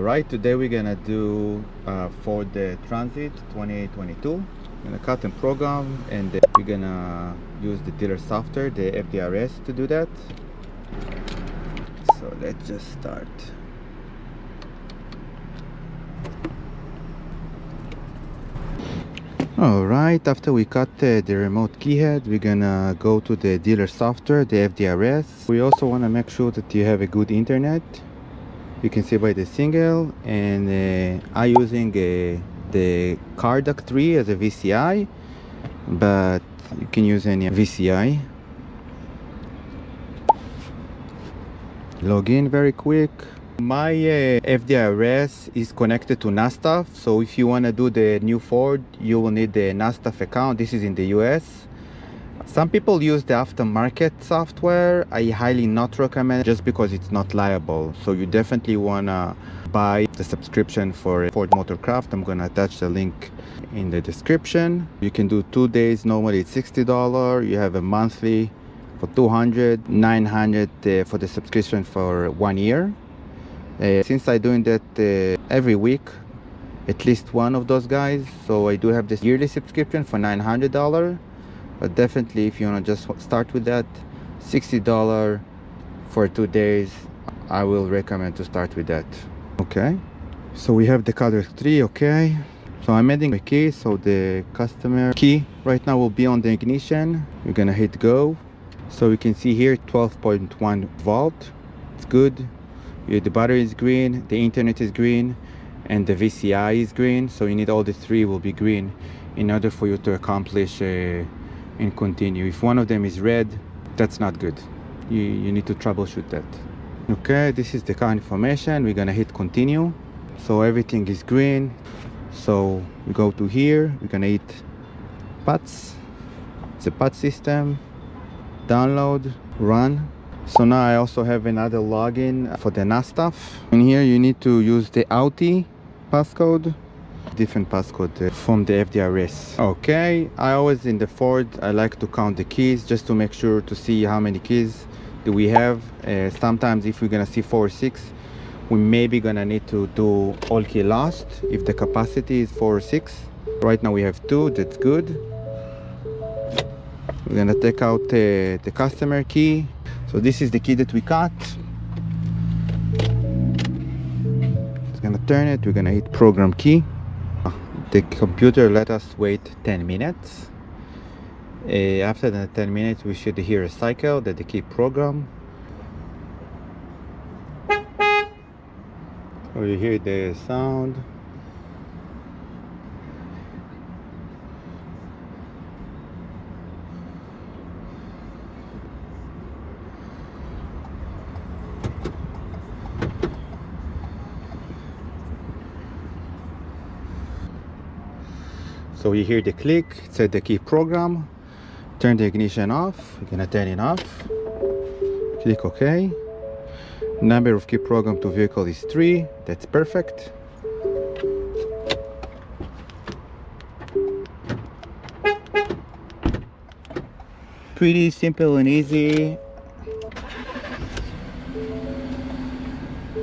Right, today we're gonna do for the Transit 2022. We're gonna cut and program, and then we're gonna use the dealer software, the FDRS, to do that. So let's just start. Alright, after we cut the remote keyhead, we're gonna go to the dealer software, the FDRS. We also want to make sure that you have a good internet. You can see by the single, and I'm using the Cardaq3 as a VCI, but you can use any VCI. Log in very quick. My FDRS is connected to NASTAF, so if you want to do the new Ford, you will need the NASTAF account. This is in the US. Some people use the aftermarket software. I highly not recommend, just because it's not liable. So you definitely want to buy the subscription for Ford Motorcraft. I'm going to attach the link in the description. You can do 2 days. Normally it's $60. You have a monthly for $200, $900 for the subscription for 1 year. Since I'm doing that every week, at least one of those guys, so I do have this yearly subscription for $900. But definitely, if you want to just start with that, $60 for 2 days, I will recommend to start with that. Okay, so we have the Cardaq3. Okay, so I'm adding a key, so the customer key right now will be on the ignition. We're gonna hit go. So you can see here 12.1 volt. It's good. The battery is green, the internet is green, and the VCI is green. So you need all the three will be green in order for you to accomplish and continue. If one of them is red, that's not good. You need to troubleshoot that. Okay, this is the car information. We're gonna hit continue. So everything is green. So we go to here. We're gonna hit PATS. It's a PATS system. Download, run. So now I also have another login for the NASTAF. And here you need to use the Audi passcode. Different passcode from the FDRS. Okay, I always in the Ford, I like to count the keys just to make sure to see how many keys do we have. Sometimes if we're gonna see 4 or 6, we may be gonna need to do all key lost if the capacity is 4 or 6. Right now we have 2, that's good. We're gonna take out the customer key. So this is the key that we cut. It's gonna turn it. We're gonna hit program key. The computer let us wait 10 minutes. After the 10 minutes, we should hear a cycle that the key program. So you hear the sound. So you hear the click, it said the key program. Turn the ignition off. We're gonna turn it off. Click OK. Number of key program to vehicle is 3. That's perfect. Pretty simple and easy.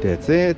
That's it.